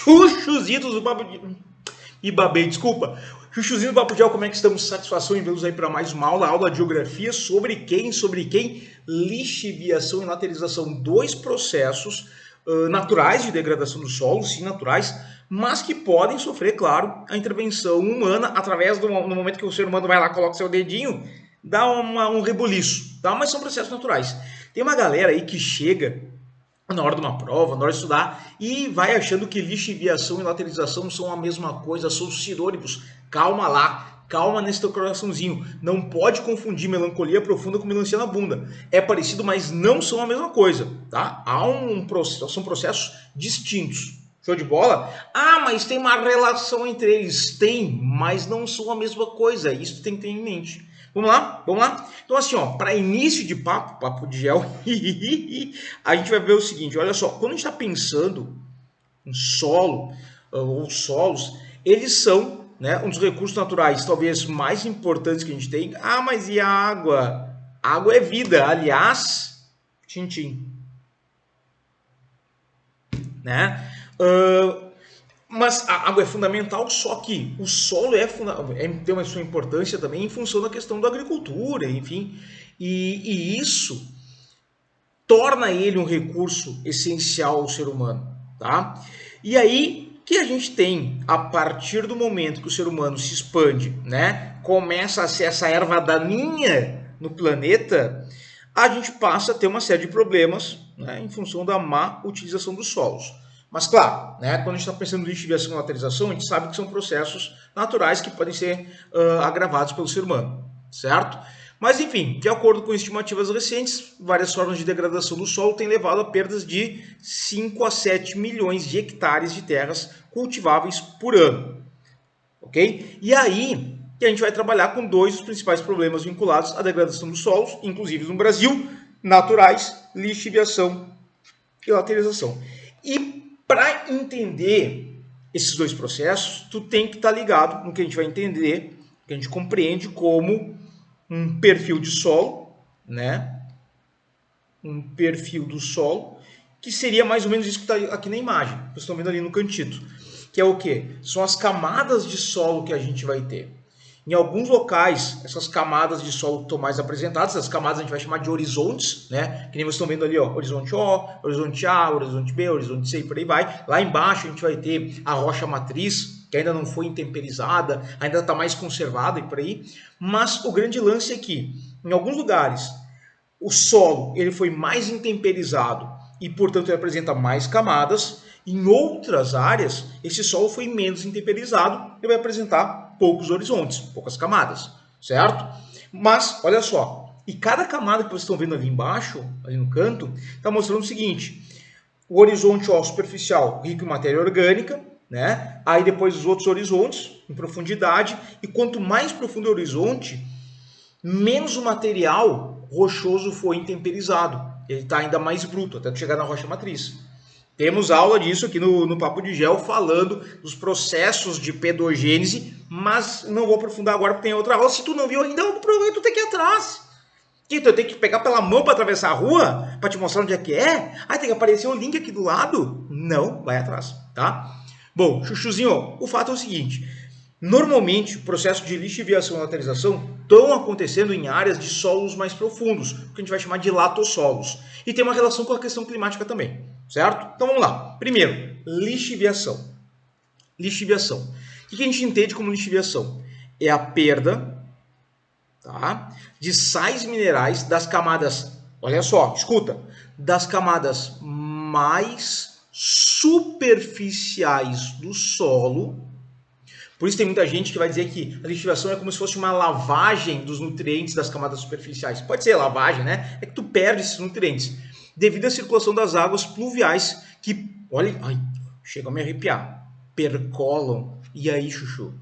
Chuchuzitos do Papo de... E babei, desculpa. Chuchuzinho do Papo de Gel, como é que estamos? Satisfação em vê-los aí para mais uma aula de geografia sobre quem? Lixiviação e laterização. Dois processos naturais de degradação do solo, sim, naturais, mas que podem sofrer, claro, a intervenção humana através no momento que o ser humano vai lá, coloca seu dedinho, dá um rebuliço, tá? Mas são processos naturais. Tem uma galera aí que chega na hora de uma prova, na hora de estudar, e vai achando que lixiviação e laterização são a mesma coisa, são sinônimos. Calma lá, calma nesse teu coraçãozinho. Não pode confundir melancolia profunda com melancia na bunda. É parecido, mas não são a mesma coisa, tá? São processos distintos. Show de bola? Ah, mas tem uma relação entre eles. Tem, mas não são a mesma coisa. Isso tem que ter em mente. Vamos lá? Vamos lá? Então, assim, ó, para início de papo de gel, a gente vai ver o seguinte, olha só, quando a gente está pensando em solo, ou solos, eles são, né, um dos recursos naturais talvez mais importantes que a gente tem. Ah, mas e a água? A água é vida, aliás, tchim-tchim. Né? Mas a água é fundamental, só que o solo tem uma sua importância também em função da questão da agricultura, enfim. E isso torna ele um recurso essencial ao ser humano, tá? E aí que a gente tem, a partir do momento que o ser humano se expande, né? Começa a ser essa erva daninha no planeta, a gente passa a ter uma série de problemas, né, em função da má utilização dos solos. Mas claro, né, quando a gente está pensando em lixiviação e laterização, a gente sabe que são processos naturais que podem ser agravados pelo ser humano, certo? Mas enfim, de acordo com estimativas recentes, várias formas de degradação do solo têm levado a perdas de 5 a 7 milhões de hectares de terras cultiváveis por ano. Ok? E aí que a gente vai trabalhar com dois dos principais problemas vinculados à degradação dos solos, inclusive no Brasil, naturais, lixiviação e laterização. E para entender esses dois processos, tu tem que estar ligado no que a gente vai entender, que a gente compreende como um perfil de solo, né? Um perfil do solo, que seria mais ou menos isso que está aqui na imagem. Vocês estão vendo ali no cantito. Que é o quê? São as camadas de solo que a gente vai ter. Em alguns locais, essas camadas de solo estão mais apresentadas. Essas camadas a gente vai chamar de horizontes, né? Que nem vocês estão vendo ali, ó, horizonte O, horizonte A, horizonte B, horizonte C e por aí vai. Lá embaixo a gente vai ter a rocha matriz, que ainda não foi intemperizada, ainda está mais conservada e por aí. Mas o grande lance é que, em alguns lugares, o solo ele foi mais intemperizado e, portanto, ele apresenta mais camadas. Em outras áreas, esse solo foi menos intemperizado e vai apresentar poucos horizontes, poucas camadas, certo? Mas, olha só, e cada camada que vocês estão vendo ali embaixo, ali no canto, está mostrando o seguinte: o horizonte ó, superficial rico em matéria orgânica, né? Aí depois os outros horizontes em profundidade, e quanto mais profundo o horizonte, menos o material rochoso foi intemperizado. Ele está ainda mais bruto, até chegar na rocha matriz. Temos aula disso aqui no Papo de Gel, falando dos processos de pedogênese, mas não vou aprofundar agora porque tem outra aula. Se tu não viu ainda, provavelmente tu tem que ir atrás. Então, eu tenho que pegar pela mão para atravessar a rua, para te mostrar onde é que é? Ah, tem que aparecer o link aqui do lado? Não, vai atrás, tá? Bom, chuchuzinho, o fato é o seguinte: normalmente, o processo de lixiviação e laterização estão acontecendo em áreas de solos mais profundos, que a gente vai chamar de latossolos. E tem uma relação com a questão climática também, certo? Então vamos lá. Primeiro, lixiviação. Lixiviação. O que a gente entende como lixiviação? É a perda, tá, de sais minerais das camadas, olha só, escuta, das camadas mais superficiais do solo. Por isso tem muita gente que vai dizer que a lixiviação é como se fosse uma lavagem dos nutrientes das camadas superficiais. Pode ser lavagem, né? É que tu perde esses nutrientes devido à circulação das águas pluviais que, olha, ai, chega a me arrepiar, percolam. E aí, chuchu,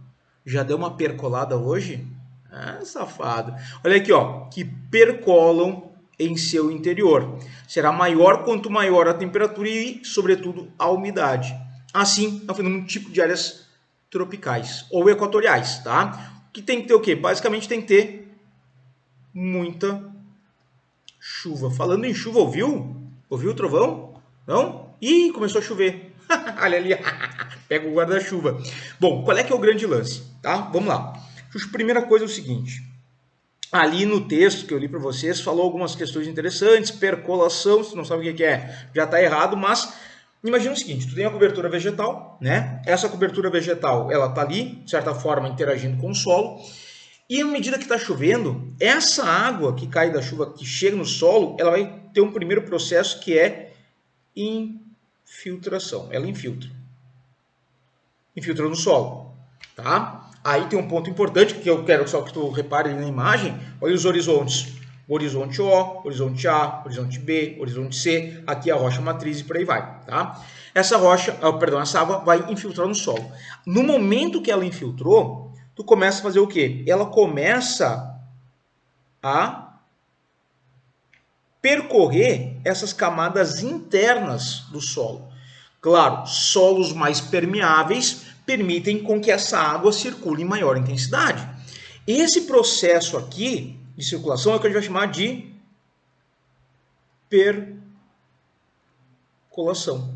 já deu uma percolada hoje? Ah, safado. Olha aqui, ó, que percolam em seu interior. Será maior quanto maior a temperatura e, sobretudo, a umidade. Assim, é um fenômeno típico de áreas tropicais ou equatoriais, tá? Que tem que ter o quê? Basicamente tem que ter muita chuva. Falando em chuva, ouviu? Ouviu o trovão? Não? Ih, começou a chover. Olha ali, pega o guarda-chuva. Bom, qual é que é o grande lance? Tá? Vamos lá. A primeira coisa é o seguinte. Ali no texto que eu li para vocês, falou algumas questões interessantes, percolação, se não sabe o que é, já está errado, mas imagina o seguinte, tu tem a cobertura vegetal, né? Essa cobertura vegetal, ela está ali, de certa forma, interagindo com o solo, e à medida que está chovendo, essa água que cai da chuva, que chega no solo, ela vai ter um primeiro processo que é infiltração. Ela infiltra. Infiltra no solo, tá? Aí tem um ponto importante que eu quero só que tu repare na imagem. Olha os horizontes. Horizonte O, horizonte A, horizonte B, horizonte C. Aqui a rocha matriz e por aí vai, tá? Essa rocha, essa água vai infiltrar no solo. No momento que ela infiltrou, tu começa a fazer o quê? Ela começa a percorrer essas camadas internas do solo. Claro, solos mais permeáveis permitem com que essa água circule em maior intensidade. Esse processo aqui de circulação é o que a gente vai chamar de percolação.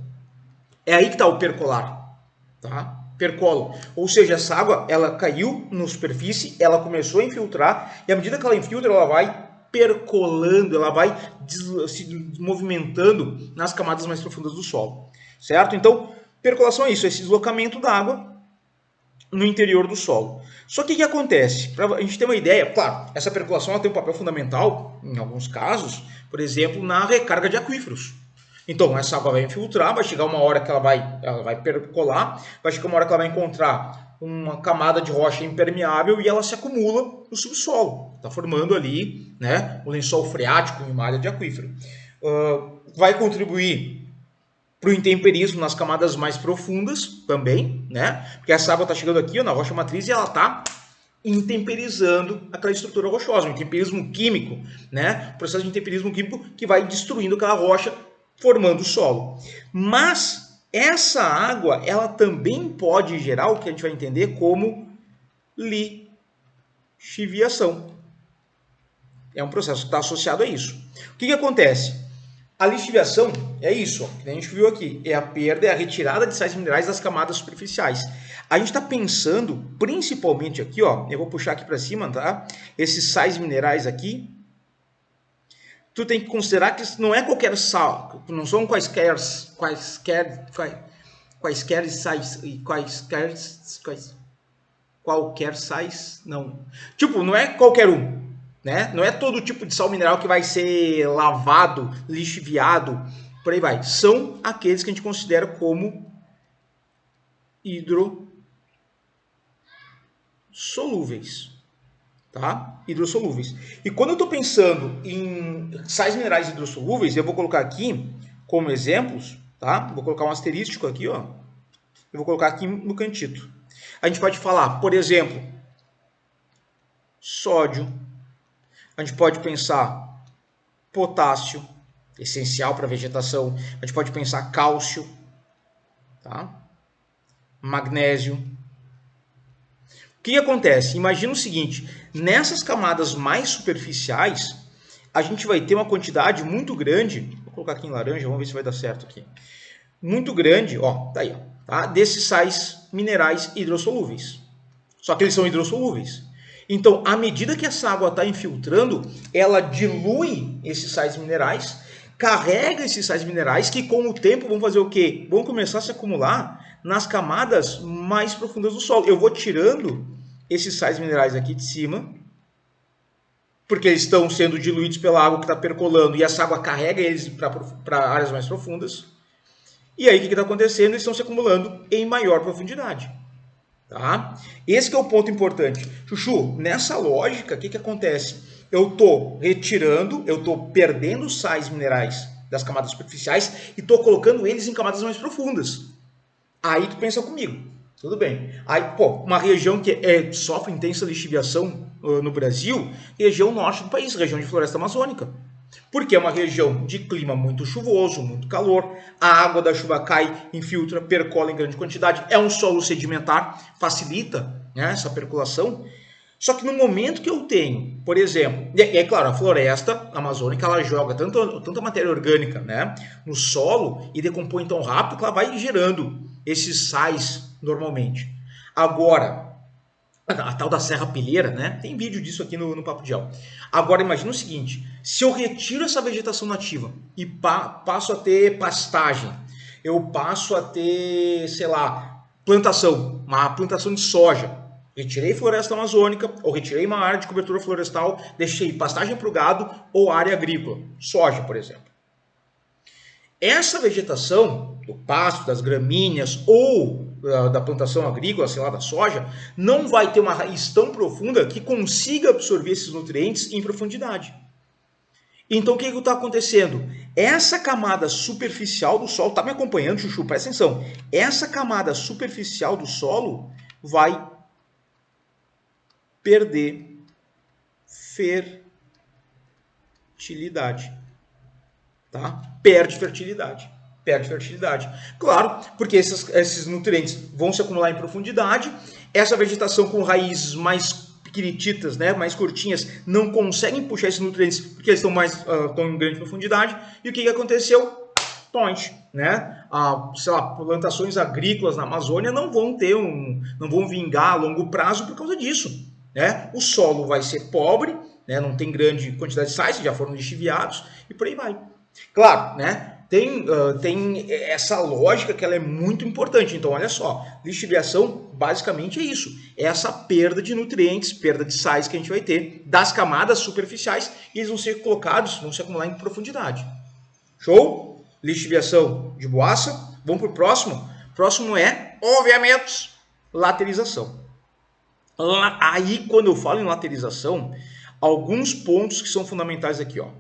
É aí que está o percolar, tá? Percola. Ou seja, essa água, ela caiu na superfície, ela começou a infiltrar, e à medida que ela infiltra, ela vai percolando, ela vai se movimentando nas camadas mais profundas do solo, certo? Então, percolação é isso, é esse deslocamento da água no interior do solo. Só que o que acontece? Para a gente ter uma ideia, claro, essa percolação ela tem um papel fundamental, em alguns casos, por exemplo, na recarga de aquíferos. Então, essa água vai infiltrar, vai chegar uma hora que ela vai percolar, vai chegar uma hora que ela vai encontrar uma camada de rocha impermeável e ela se acumula no subsolo. Está formando ali, né, um lençol freático em malha de aquífero. Vai contribuir para o intemperismo nas camadas mais profundas também, né? Porque essa água está chegando aqui, ó, na rocha matriz e ela está intemperizando aquela estrutura rochosa, um intemperismo químico, né? O processo de intemperismo químico que vai destruindo aquela rocha, formando o solo. Mas essa água, ela também pode gerar o que a gente vai entender como lixiviação. É um processo que está associado a isso. O que acontece? A lixiviação é isso, ó, que a gente viu aqui, é a perda, é a retirada de sais minerais das camadas superficiais. A gente está pensando, principalmente aqui, ó, eu vou puxar aqui para cima, tá? Esses sais minerais aqui, tu tem que considerar que não é qualquer sal, não são quaisquer sais, qualquer sais, não. Tipo, não é qualquer um. Né? Não é todo tipo de sal mineral que vai ser lavado, lixiviado, por aí vai. São aqueles que a gente considera como hidrossolúveis. Tá? Hidrossolúveis. E quando eu estou pensando em sais minerais hidrossolúveis, eu vou colocar aqui como exemplos, tá? Vou colocar um asterístico aqui, ó. Eu vou colocar aqui no cantito. A gente pode falar, por exemplo, sódio. A gente pode pensar potássio, essencial para a vegetação. A gente pode pensar cálcio, tá? Magnésio. O que acontece? Imagina o seguinte, nessas camadas mais superficiais, a gente vai ter uma quantidade muito grande, vou colocar aqui em laranja, vamos ver se vai dar certo aqui, muito grande, ó, tá aí, ó, tá? Desses sais minerais hidrossolúveis. Só que eles são hidrossolúveis. Então, à medida que essa água está infiltrando, ela dilui esses sais minerais, carrega esses sais minerais que com o tempo vão fazer o quê? Vão começar a se acumular nas camadas mais profundas do solo. Eu vou tirando esses sais minerais aqui de cima, porque eles estão sendo diluídos pela água que está percolando e essa água carrega eles para áreas mais profundas. E aí o que está acontecendo? Eles estão se acumulando em maior profundidade. Tá? Esse que é o ponto importante. Chuchu, nessa lógica, o que acontece? Eu estou retirando, eu estou perdendo sais minerais das camadas superficiais e estou colocando eles em camadas mais profundas. Aí tu pensa comigo, tudo bem. Aí, pô, uma região que sofre intensa lixiviação no Brasil, região norte do país, região de floresta amazônica. Porque é uma região de clima muito chuvoso, muito calor, a água da chuva cai, infiltra, percola em grande quantidade, é um solo sedimentar, facilita, né, essa percolação. Só que no momento que eu tenho, por exemplo, é claro, a floresta amazônica ela joga tanta matéria orgânica, né, no solo e decompõe tão rápido que ela vai gerando esses sais normalmente. Agora, a tal da serrapilheira, né? Tem vídeo disso aqui no Papo de Al. Agora imagina o seguinte: se eu retiro essa vegetação nativa e passo a ter pastagem, eu passo a ter, sei lá, plantação, uma plantação de soja. Retirei floresta amazônica, ou retirei uma área de cobertura florestal, deixei pastagem para o gado ou área agrícola, soja, por exemplo. Essa vegetação do pasto, das gramíneas ou da plantação agrícola, sei lá, da soja, não vai ter uma raiz tão profunda que consiga absorver esses nutrientes em profundidade. Então o que está acontecendo? Essa camada superficial do solo, tá me acompanhando, Chuchu? Presta atenção. Essa camada superficial do solo vai perder fertilidade. Tá? Perde fertilidade. Claro, porque esses nutrientes vão se acumular em profundidade. Essa vegetação com raízes mais pequenititas, né, mais curtinhas, não conseguem puxar esses nutrientes porque eles estão em grande profundidade. E o que aconteceu? Point, né? Sei lá, plantações agrícolas na Amazônia não vão vingar a longo prazo por causa disso. Né? O solo vai ser pobre, né? Não tem grande quantidade de sais, já foram lixiviados e por aí vai. Claro, né? Tem essa lógica que ela é muito importante. Então, olha só, lixiviação basicamente é isso. É essa perda de nutrientes, perda de sais que a gente vai ter das camadas superficiais e eles vão ser colocados, vão se acumular em profundidade. Show? Lixiviação de boassa. Vamos para o próximo. Próximo é, obviamente, laterização. Aí, quando eu falo em laterização, alguns pontos que são fundamentais aqui, ó.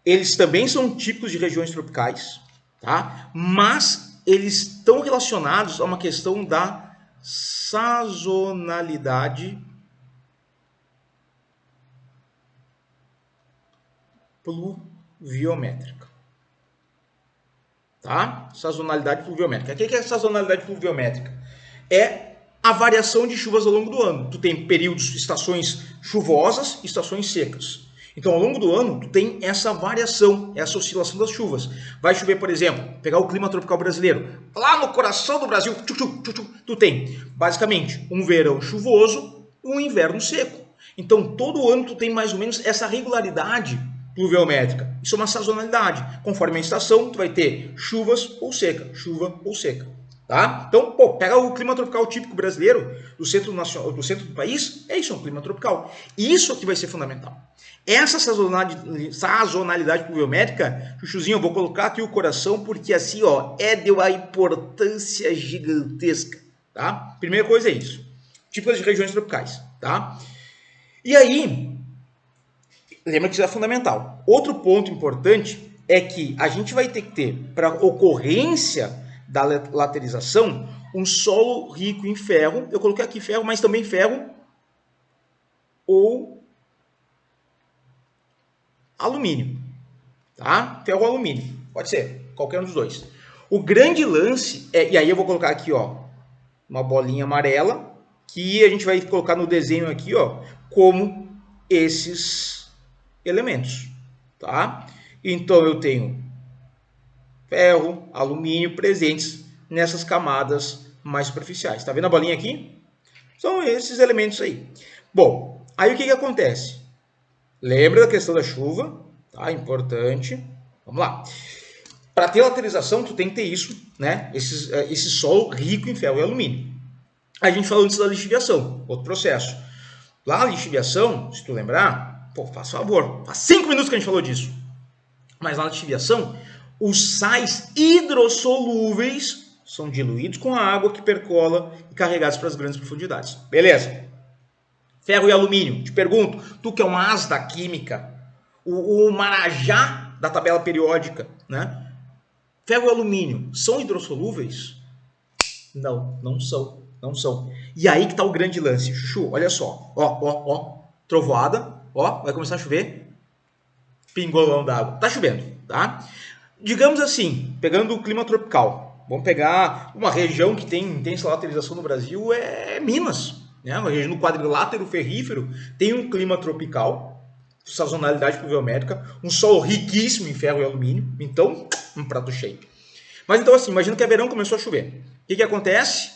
Eles também são típicos de regiões tropicais, tá? Mas eles estão relacionados a uma questão da sazonalidade pluviométrica. Tá? Sazonalidade pluviométrica. O que é sazonalidade pluviométrica? É a variação de chuvas ao longo do ano. Tu tem períodos, estações chuvosas e estações secas. Então, ao longo do ano, tu tem essa variação, essa oscilação das chuvas. Vai chover, por exemplo, pegar o clima tropical brasileiro. Lá no coração do Brasil, tu tem, basicamente, um verão chuvoso e um inverno seco. Então, todo ano tu tem mais ou menos essa regularidade pluviométrica. Isso é uma sazonalidade. Conforme a estação, tu vai ter chuvas ou seca, chuva ou seca. Tá? Então, pega o clima tropical típico brasileiro do centro do país, é isso, é um clima tropical. Isso aqui vai ser fundamental. Essa sazonalidade pluviométrica, Chuchuzinho, eu vou colocar aqui o coração, porque assim, ó, é de uma importância gigantesca. Tá? Primeira coisa é isso. Típicas de regiões tropicais. Tá? E aí, lembra que isso é fundamental. Outro ponto importante é que a gente vai ter que ter, para ocorrência da laterização, um solo rico em ferro. Eu coloquei aqui ferro, mas também ferro ou alumínio. Tá? Ferro ou alumínio. Pode ser, qualquer um dos dois. O grande lance é, e aí eu vou colocar aqui, ó, uma bolinha amarela, que a gente vai colocar no desenho aqui, ó, como esses elementos. Tá? Então eu tenho ferro, alumínio presentes nessas camadas mais superficiais. Tá vendo a bolinha aqui? São esses elementos aí. Bom, aí o que acontece? Lembra da questão da chuva, tá? Importante. Vamos lá. Para ter laterização, tu tem que ter isso, né? Esse solo rico em ferro e alumínio. A gente falou antes da lixiviação, outro processo. Lá na lixiviação, se tu lembrar, faz favor, faz 5 minutos que a gente falou disso. Mas na lixiviação, os sais hidrossolúveis são diluídos com a água que percola e carregados para as grandes profundidades. Beleza. Ferro e alumínio. Te pergunto, tu que é um as da química, o marajá da tabela periódica, né? Ferro e alumínio são hidrossolúveis? Não, não são. Não são. E aí que está o grande lance. Chuchu, olha só. Ó. Trovoada. Ó, vai começar a chover. Pingolão d'água. Tá chovendo, tá? Digamos assim, pegando o clima tropical, vamos pegar uma região que tem intensa laterização no Brasil, é Minas. né? A região do quadrilátero ferrífero tem um clima tropical, sazonalidade pluviométrica, um solo riquíssimo em ferro e alumínio, então um prato cheio. Mas então assim, imagina que é verão, começou a chover. O que acontece?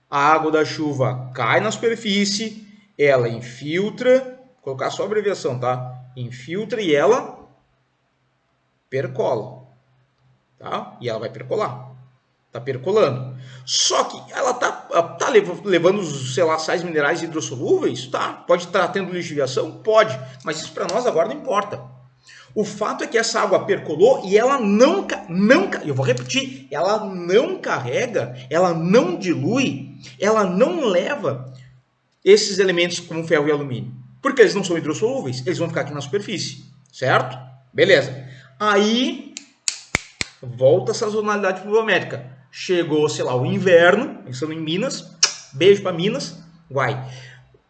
A água da chuva cai na superfície, ela infiltra, vou colocar só a abreviação, tá? Infiltra e ela percola, tá? E ela vai percolar. Tá percolando. Só que ela tá levando os, sei lá, sais minerais hidrossolúveis, tá? Pode estar tendo lixiviação? Pode. Mas isso para nós agora não importa. O fato é que essa água percolou e ela não, eu vou repetir, ela não carrega, ela não dilui, ela não leva esses elementos como ferro e alumínio. Porque eles não são hidrossolúveis, eles vão ficar aqui na superfície, certo? Beleza. Aí volta a sazonalidade pluviométrica. Chegou, sei lá, o inverno, estamos em Minas, beijo para Minas, vai.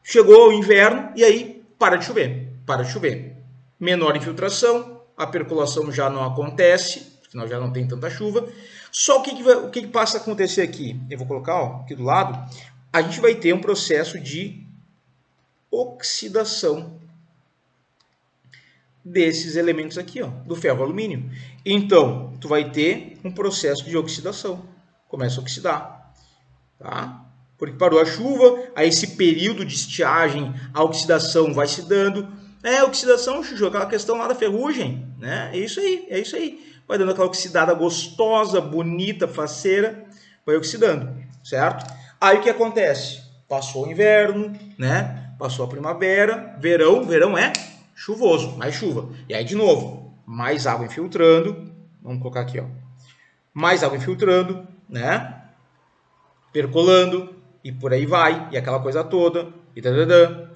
Chegou o inverno e aí para de chover. Menor infiltração, a percolação já não acontece, porque já não tem tanta chuva. Só o que passa a acontecer aqui? Eu vou colocar aqui do lado, a gente vai ter um processo de oxidação desses elementos aqui, ó, do ferro e alumínio. Então, tu vai ter um processo de oxidação. Começa a oxidar, tá? Porque parou a chuva, aí esse período de estiagem, a oxidação vai se dando. Oxidação, Chuchu, aquela questão lá da ferrugem, né? É isso aí. Vai dando aquela oxidada gostosa, bonita, faceira, vai oxidando, certo? Aí o que acontece? Passou o inverno, né? Passou a primavera, verão é chuvoso, mais chuva. E aí, de novo, mais água infiltrando. Vamos colocar aqui, ó. Mais água infiltrando, né? Percolando, e por aí vai, e aquela coisa toda, e tadadã.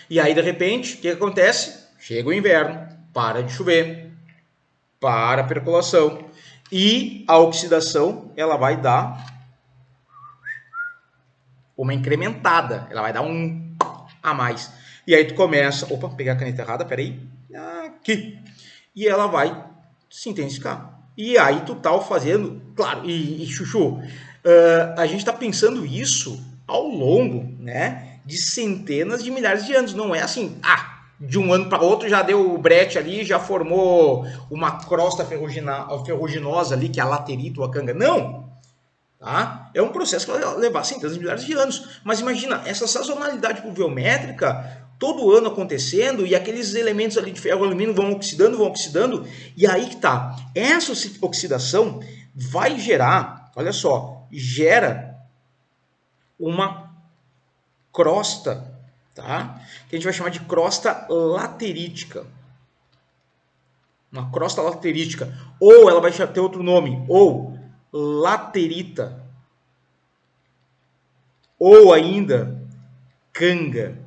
E aí, de repente, o que acontece? Chega o inverno, para de chover, para a percolação, e a oxidação, ela vai dar uma incrementada, ela vai dar um a mais. E aí tu começa, opa, pegar a caneta errada, peraí, aqui, e ela vai se intensificar. E aí tu tá fazendo, claro, e Chuchu, a gente está pensando isso ao longo, né, de centenas de milhares de anos. Não é assim, de um ano para outro já deu o brete ali, já formou uma crosta ferruginosa ali, que é a laterita ou a canga. Não! Tá? É um processo que vai levar centenas de milhares de anos. Mas imagina, essa sazonalidade pluviométrica todo ano acontecendo e aqueles elementos ali de ferro e alumínio vão oxidando, e aí que tá. Essa oxidação vai gerar, olha só, gera uma crosta, tá? Que a gente vai chamar de crosta laterítica. Uma crosta laterítica. Ou ela vai ter outro nome, ou laterita. Ou ainda canga.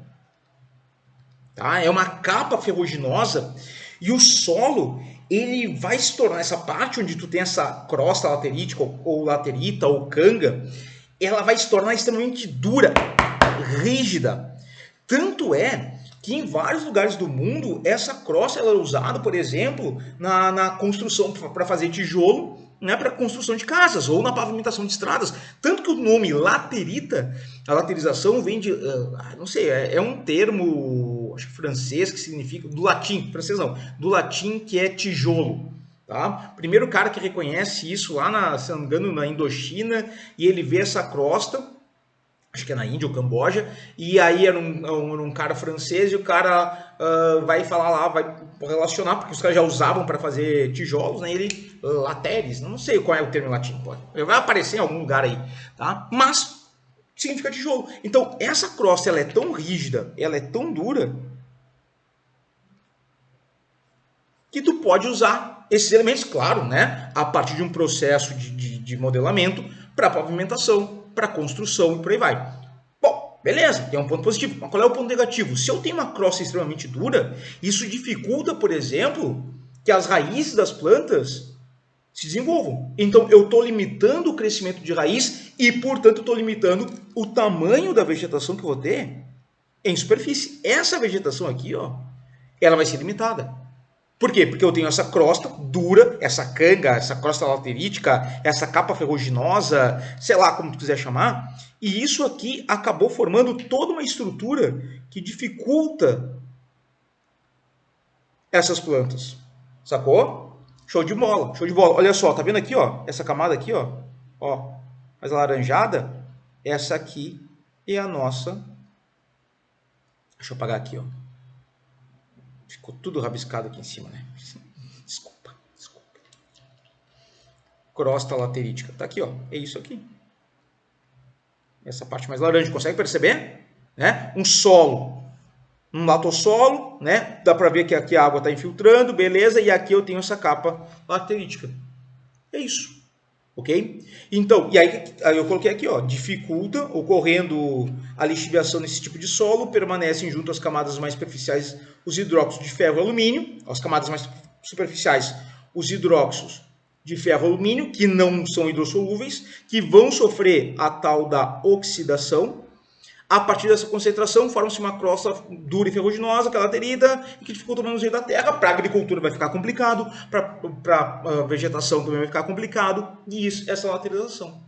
Tá? É uma capa ferruginosa e o solo ele vai se tornar, essa parte onde tu tem essa crosta laterítica ou laterita ou canga, ela vai se tornar extremamente dura, rígida. Tanto é que em vários lugares do mundo essa crosta ela é usada, por exemplo, na construção para fazer tijolo, né, para construção de casas ou na pavimentação de estradas. Tanto que o nome laterita, a laterização vem de, não sei, é um termo, acho que francês, que significa, do latim, francês não, do latim que é tijolo. Tá? Primeiro cara que reconhece isso lá, se não me engano, na Indochina, e ele vê essa crosta, acho que é na Índia ou Camboja, e aí era um cara francês e o cara vai falar lá, vai relacionar, porque os caras já usavam para fazer tijolos, né? Ele, lateres, não sei qual é o termo em latim, pode. Vai aparecer em algum lugar aí, tá? Mas significa tijolo. Então, essa crosta, ela é tão rígida, ela é tão dura, que tu pode usar esses elementos, claro, né? A partir de um processo de modelamento para pavimentação, para construção e por aí vai. Bom, beleza, tem um ponto positivo. Mas qual é o ponto negativo? Se eu tenho uma crosta extremamente dura, isso dificulta, por exemplo, que as raízes das plantas se desenvolvam. Então, eu estou limitando o crescimento de raiz e, portanto, estou limitando o tamanho da vegetação que eu vou ter em superfície. Essa vegetação aqui, ó, ela vai ser limitada. Por quê? Porque eu tenho essa crosta dura, essa canga, essa crosta laterítica, essa capa ferruginosa, sei lá como tu quiser chamar, e isso aqui acabou formando toda uma estrutura que dificulta essas plantas. Sacou? Show de bola, show de bola. Olha só, tá vendo aqui, ó? Essa camada aqui, ó, mais alaranjada, essa aqui é a nossa. Deixa eu apagar aqui, ó. Ficou tudo rabiscado aqui em cima, né? Desculpa. Crosta laterítica. Tá aqui, ó. É isso aqui. Essa parte mais laranja. Consegue perceber? Né? Um solo. Um latossolo, né? Dá pra ver que aqui a água tá infiltrando, beleza? E aqui eu tenho essa capa laterítica. É isso. Ok? Então, e aí eu coloquei aqui, ó, dificulta, ocorrendo a lixiviação nesse tipo de solo, permanecem junto às camadas mais superficiais os hidróxidos de ferro e alumínio, as camadas mais superficiais os hidróxidos de ferro e alumínio, que não são hidrossolúveis, que vão sofrer a tal da oxidação. A partir dessa concentração, forma-se uma crosta dura e ferruginosa, que é laterita, e que dificulta o manuseio da terra. Para a agricultura vai ficar complicado, para a vegetação também vai ficar complicado, e isso, essa laterização.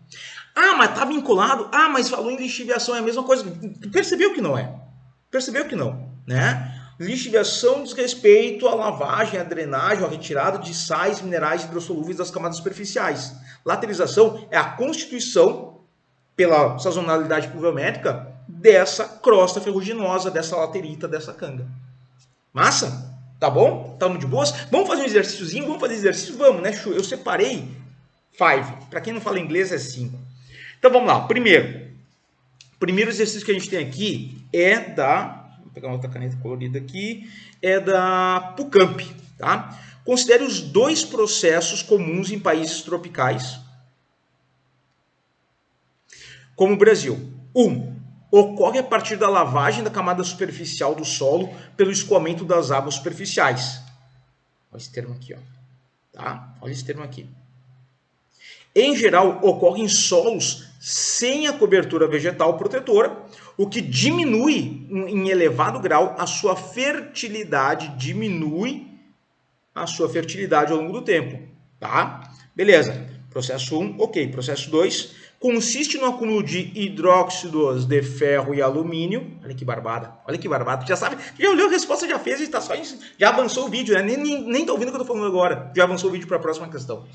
Ah, mas está vinculado? Ah, mas falou em lixiviação, é a mesma coisa. Percebeu que não é? Percebeu que não, né? Lixiviação diz respeito à lavagem, à drenagem, à retirada de sais minerais hidrossolúveis das camadas superficiais. Laterização é a constituição, pela sazonalidade pluviométrica, dessa crosta ferruginosa, dessa laterita, dessa canga. Massa? Tá bom? Tamo de boas? Vamos fazer um exercíciozinho? Vamos fazer exercício? Vamos, né, Chu? Eu separei 5. Para quem não fala inglês, é 5. Então, vamos lá. Primeiro exercício que a gente tem aqui é da... Vou pegar uma outra caneta colorida aqui. É da PUCamp, tá? Considere os 2 processos comuns em países tropicais, como o Brasil. 1. Ocorre a partir da lavagem da camada superficial do solo pelo escoamento das águas superficiais. Olha esse termo aqui, ó. Tá? Olha esse termo aqui. Em geral, ocorre em solos sem a cobertura vegetal protetora, o que diminui em elevado grau a sua fertilidade, ao longo do tempo. Tá? Beleza. Processo 1, ok. Processo 2, consiste no acúmulo de hidróxidos de ferro e alumínio. Olha que barbada, olha que barbada. Já sabe, já olhou a resposta, já fez, já avançou o vídeo, né? Nem tá ouvindo o que eu tô falando agora. Já avançou o vídeo para a próxima questão.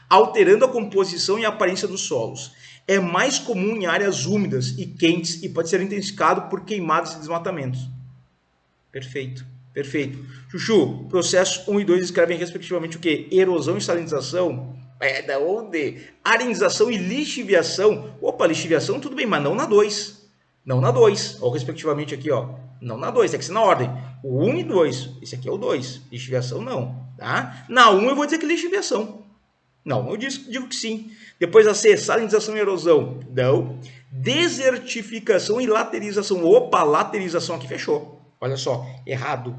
Alterando a composição e a aparência dos solos. É mais comum em áreas úmidas e quentes e pode ser intensificado por queimadas e desmatamentos. Perfeito, perfeito. Chuchu, processos 1 e 2 escrevem respectivamente o quê? Erosão e salinização. É da onde? Arenização e lixiviação. Opa, lixiviação tudo bem, mas não na 2. Não na 2. Ou respectivamente aqui, ó. Não na 2, tem que ser na ordem. O 1 e 2. Esse aqui é o 2. Lixiviação não. Tá? Na 1 eu vou dizer que lixiviação. Não, eu digo que sim. Depois a C, salinização e erosão. Não. Desertificação e laterização. Opa, laterização aqui fechou. Olha só, errado.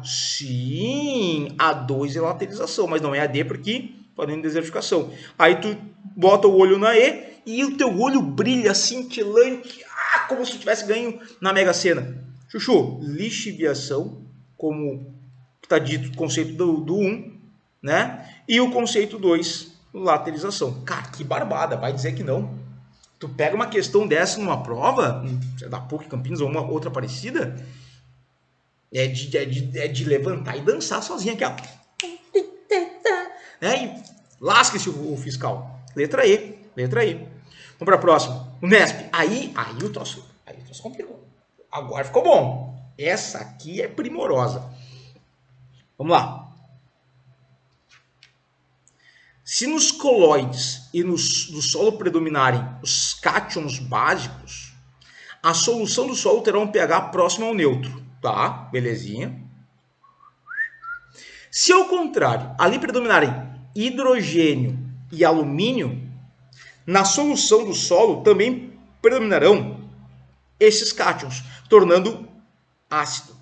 Sim, a 2 é laterização, mas não é a D porque falando em desertificação. Aí tu bota o olho na E e o teu olho brilha cintilante, como se tivesse ganho na Mega Sena. Chuchu, lixiviação, como está dito o conceito do 1, né? E o conceito 2, laterização. Cara, que barbada, vai dizer que não. Tu pega uma questão dessa numa prova, da PUC Campinas ou uma outra parecida, é de levantar e dançar sozinha aqui, ó. E lasca-se o fiscal. Letra E. Vamos para a próxima. O Nesp. Aí o troço complicou. Agora ficou bom. Essa aqui é primorosa. Vamos lá. Se nos coloides e do solo predominarem os cátions básicos, a solução do solo terá um pH próximo ao neutro. Tá, belezinha. Se ao contrário, ali predominarem hidrogênio e alumínio, na solução do solo também predominarão esses cátions, tornando ácido.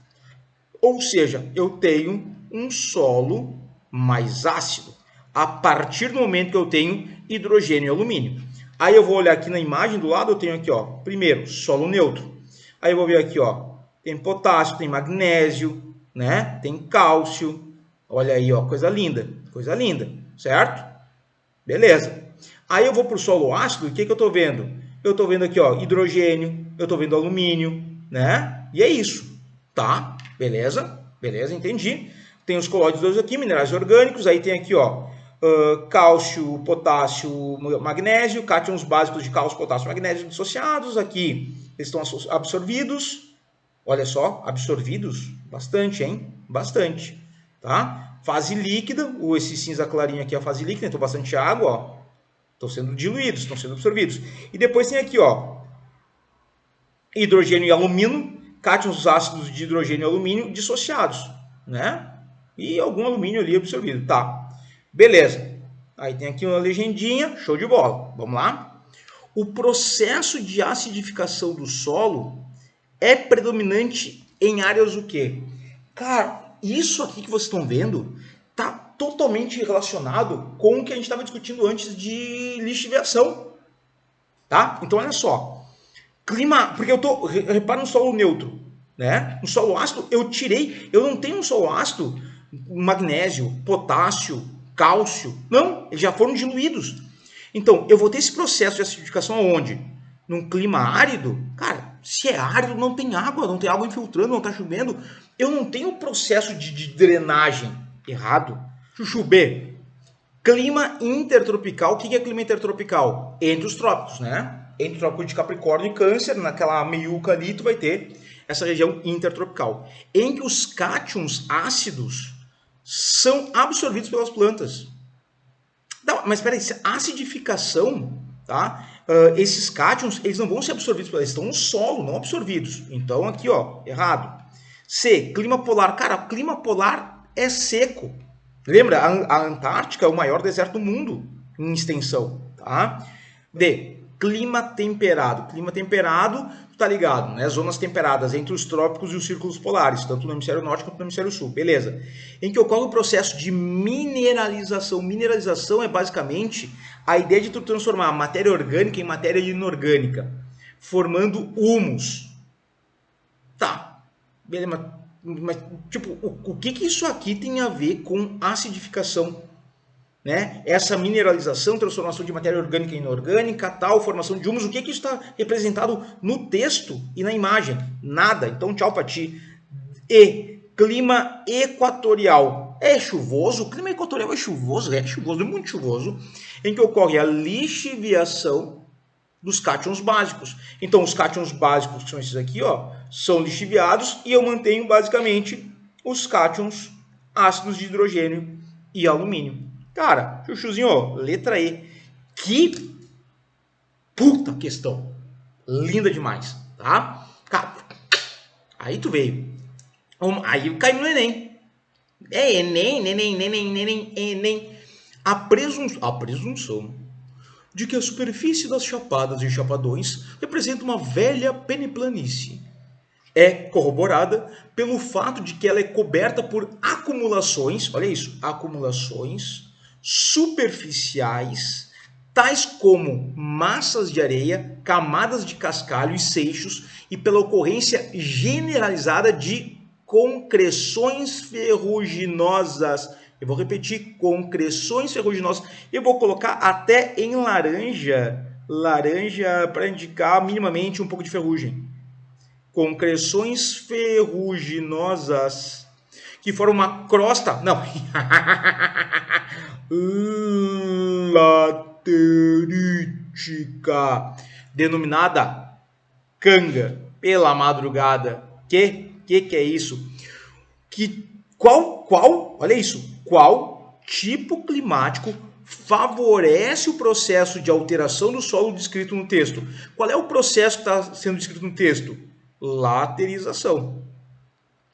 Ou seja, eu tenho um solo mais ácido a partir do momento que eu tenho hidrogênio e alumínio. Aí eu vou olhar aqui na imagem do lado, eu tenho aqui, ó, primeiro, solo neutro. Aí eu vou ver aqui, ó, tem potássio, tem magnésio, né? Tem cálcio. Olha aí, ó, coisa linda, certo? Beleza. Aí eu vou para o solo ácido, o que eu estou vendo? Eu estou vendo aqui, ó, hidrogênio, eu estou vendo alumínio, né? E é isso, tá? Beleza? Beleza, entendi. Tem os colóides aqui, minerais orgânicos, aí tem aqui, ó, cálcio, potássio, magnésio, cátions básicos de cálcio, potássio e magnésio dissociados. Aqui eles estão absorvidos. Olha só, absorvidos, bastante, hein? Bastante, tá? Fase líquida, esse cinza clarinho aqui é a fase líquida, entrou bastante água, ó. Estão sendo diluídos, estão sendo absorvidos. E depois tem aqui, ó, hidrogênio e alumínio, cátions ácidos de hidrogênio e alumínio dissociados, né? E algum alumínio ali absorvido, tá? Beleza. Aí tem aqui uma legendinha, show de bola. Vamos lá? O processo de acidificação do solo é predominante em áreas o quê? Cara, isso aqui que vocês estão vendo tá totalmente relacionado com o que a gente estava discutindo antes de lixiviação, tá? Então olha só, clima, porque repara no solo neutro, né? No solo ácido eu não tenho um solo ácido magnésio, potássio, cálcio, não, eles já foram diluídos. Então eu vou ter esse processo de acidificação aonde? Num clima árido, cara, se é árido não tem água infiltrando, não está chovendo, eu não tenho processo de drenagem errado. Chuchu B, clima intertropical. O que é clima intertropical? Entre os trópicos, né? Entre o trópico de Capricórnio e Câncer, naquela meiuca ali, tu vai ter essa região intertropical, em que os cátions ácidos são absorvidos pelas plantas. Não, mas espera aí, a acidificação, tá? Esses cátions, eles não vão ser absorvidos, eles estão no solo, não absorvidos. Então aqui, ó, errado. C, clima polar. Cara, clima polar é seco. Lembra, a Antártica é o maior deserto do mundo em extensão, tá? D, clima temperado. Clima temperado, tá ligado, né? Zonas temperadas entre os trópicos e os círculos polares, tanto no hemisfério norte quanto no hemisfério sul, beleza. Em que ocorre o processo de mineralização. Mineralização é basicamente a ideia de tu transformar a matéria orgânica em matéria inorgânica, formando humus. Tá, beleza, mas tipo, o que isso aqui tem a ver com acidificação? Né? Essa mineralização, transformação de matéria orgânica em inorgânica, tal, formação de humus, o que isso está representado no texto e na imagem? Nada. Então, tchau para ti. E clima equatorial. É chuvoso? O clima equatorial é chuvoso, é muito chuvoso, em que ocorre a lixiviação dos cátions básicos. Então, os cátions básicos, que são esses aqui, ó, são lixiviados e eu mantenho basicamente os cátions ácidos de hidrogênio e alumínio. Cara, chuchuzinho, ó, letra E. Que puta questão. Linda demais, tá? Cara, aí tu veio. Aí caiu no Enem. É Enem. A presunção de que a superfície das chapadas e chapadões representa uma velha peneplanície é corroborada pelo fato de que ela é coberta por acumulações, olha isso, acumulações superficiais, tais como massas de areia, camadas de cascalho e seixos, e pela ocorrência generalizada de concreções ferruginosas. Eu vou repetir, concreções ferruginosas. Eu vou colocar até em laranja, para indicar minimamente um pouco de ferrugem. Concreções ferruginosas que formam uma crosta, não, laterítica, denominada canga, pela madrugada. Que é isso? Olha isso, qual tipo climático favorece o processo de alteração do solo descrito no texto? Qual é o processo que está sendo descrito no texto? Laterização.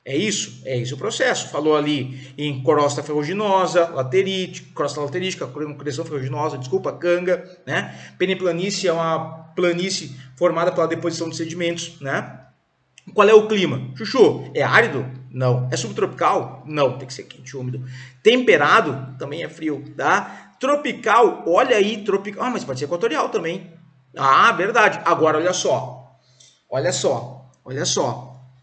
É isso o processo. Falou ali em crosta ferruginosa, crosta laterítica, concreção ferruginosa, canga, né? Peneplanície é uma planície formada pela deposição de sedimentos, né? Qual é o clima? Chuchu, é árido? Não. É subtropical? Não, tem que ser quente, úmido. Temperado? Também é frio, tá? Tropical, olha aí, tropical. Ah, mas pode ser equatorial também. Ah, verdade. Agora, olha só.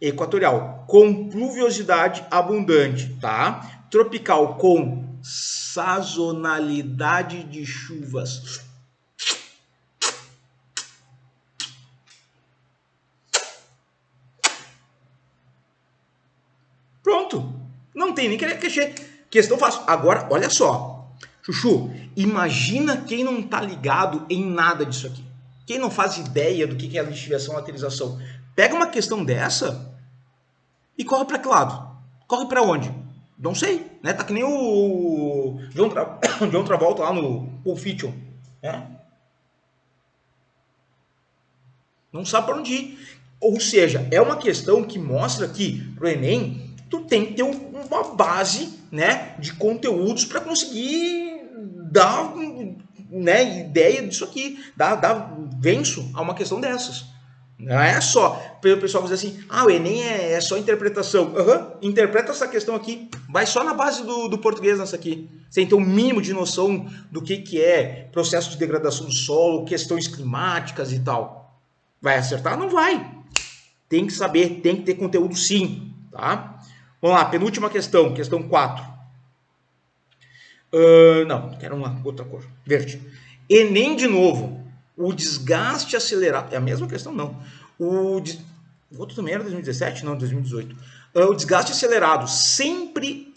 Equatorial, com pluviosidade abundante, tá? Tropical, com sazonalidade de chuvas. Pronto. Não tem nem que queixar. Questão fácil. Agora, olha só. Chuchu, imagina quem não tá ligado em nada disso aqui. Quem não faz ideia do que é lixiviação e laterização. Pega uma questão dessa e corre para que lado? Corre para onde? Não sei, né? Tá que nem o John Travolta lá no Pulp Fiction, né? Não sabe para onde ir. Ou seja, é uma questão que mostra que pro Enem tu tem que ter uma base, né, de conteúdos para conseguir dar, né, ideia disso aqui, dar venço a uma questão dessas. Não é só, o pessoal diz assim, o Enem é só interpretação. Interpreta essa questão aqui, vai só na base do português nessa aqui. Sem ter um mínimo de noção do que é processo de degradação do solo, questões climáticas e tal. Vai acertar? Não vai. Tem que saber, tem que ter conteúdo sim, tá? Vamos lá, penúltima questão, questão 4. Não, quero uma outra cor, verde. Enem de novo. O desgaste acelerado. É a mesma questão, não. O outro também era 2017? Não, 2018. O desgaste acelerado sempre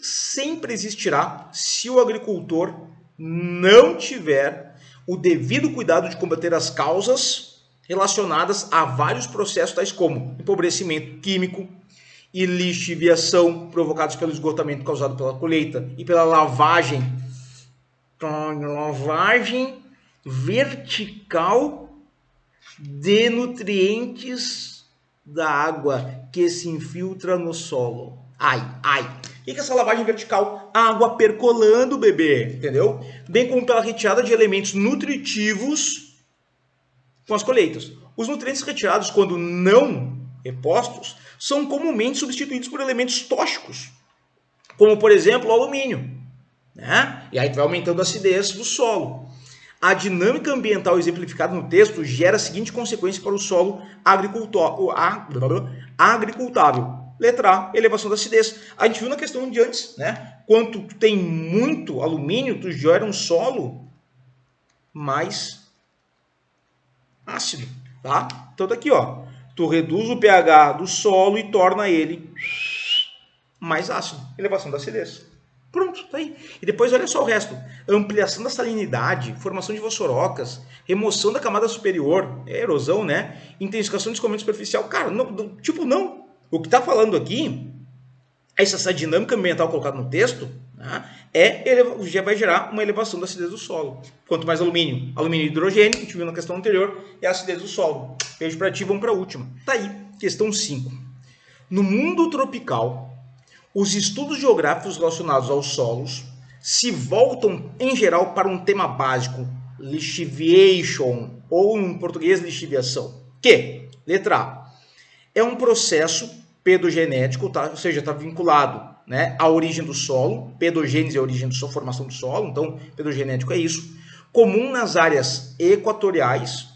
existirá se o agricultor não tiver o devido cuidado de combater as causas relacionadas a vários processos, tais como empobrecimento químico e lixiviação provocados pelo esgotamento causado pela colheita e pela lavagem vertical de nutrientes da água que se infiltra no solo. O que é essa lavagem vertical? Água percolando, bebê, entendeu? Bem como pela retirada de elementos nutritivos com as colheitas. Os nutrientes retirados, quando não repostos, são comumente substituídos por elementos tóxicos, como, por exemplo, o alumínio. Né? E aí vai aumentando a acidez do solo. A dinâmica ambiental exemplificada no texto gera a seguinte consequência para o solo agricultável. Letra A, elevação da acidez. A gente viu na questão de antes, né? Quando tu tem muito alumínio, tu gera um solo mais ácido, tá? Então tá aqui, ó. Tu reduz o pH do solo e torna ele mais ácido. Elevação da acidez. Pronto, tá aí. E depois olha só o resto. Ampliação da salinidade, formação de vassourocas, remoção da camada superior, erosão, né? Intensificação do escoamento superficial. Cara, não. O que está falando aqui, essa dinâmica ambiental colocada no texto, né, já vai gerar uma elevação da acidez do solo. Quanto mais alumínio e hidrogênio, que a gente viu na questão anterior, é a acidez do solo. Beijo para ti, vamos para a última. Tá aí, questão 5. No mundo tropical, os estudos geográficos relacionados aos solos se voltam, em geral, para um tema básico, lixiviation, ou em português, lixiviação. Que, letra A, é um processo pedogenético, tá? Ou seja, está vinculado, né, à origem do solo. Pedogênese é a origem da sua formação do solo, então pedogenético é isso. Comum nas áreas equatoriais,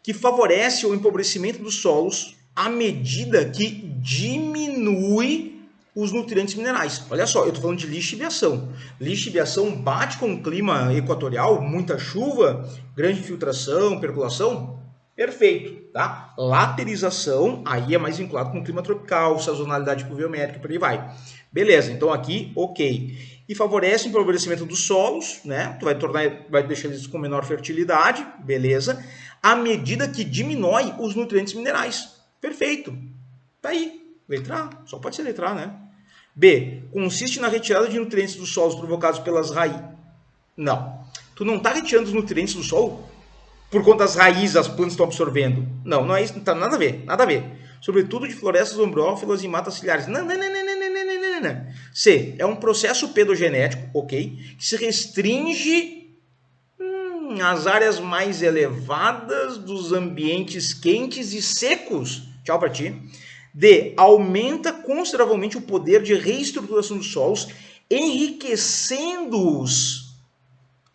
que favorece o empobrecimento dos solos à medida que diminui os nutrientes minerais. Olha só, eu estou falando de lixiviação. Lixiviação bate com o clima equatorial, muita chuva, grande infiltração, percolação. Perfeito, tá? Laterização, aí é mais vinculado com o clima tropical, sazonalidade pluviométrica, por aí vai. Beleza, então aqui, ok. E favorece o empobrecimento dos solos, né? Tu vai deixar eles com menor fertilidade, beleza? À medida que diminui os nutrientes minerais. Perfeito. Tá aí. Letra A, só pode ser letra A, né? B, consiste na retirada de nutrientes dos solos provocados pelas raízes. Não. Tu não está retirando os nutrientes do solo por conta das raízes as plantas estão absorvendo. Não é isso, não tá nada a ver. Sobretudo de florestas ombrófilas e matas ciliares. Não. C, é um processo pedogenético, ok, que se restringe às áreas mais elevadas dos ambientes quentes e secos. Tchau pra ti. D, aumenta consideravelmente o poder de reestruturação dos solos, enriquecendo-os.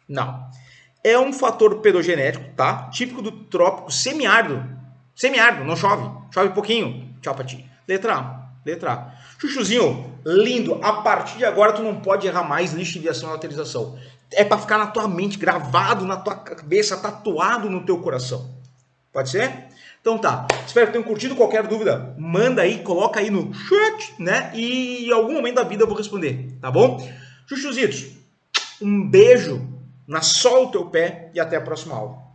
Não. É um fator pedogenético, tá? Típico do trópico semiárido. Semiárido, não chove. Chove pouquinho. Tchau pra ti. Letra A. Letra A. Chuchuzinho, lindo. A partir de agora tu não pode errar mais lixo, desviação e lateralização. É para ficar na tua mente, gravado na tua cabeça, tatuado no teu coração. Pode ser? Então tá. Espero que tenham curtido. Qualquer dúvida, manda aí, coloca aí no chat, né? E em algum momento da vida eu vou responder, tá bom? Chuchuzitos, um beijo na sola do teu pé e até a próxima aula.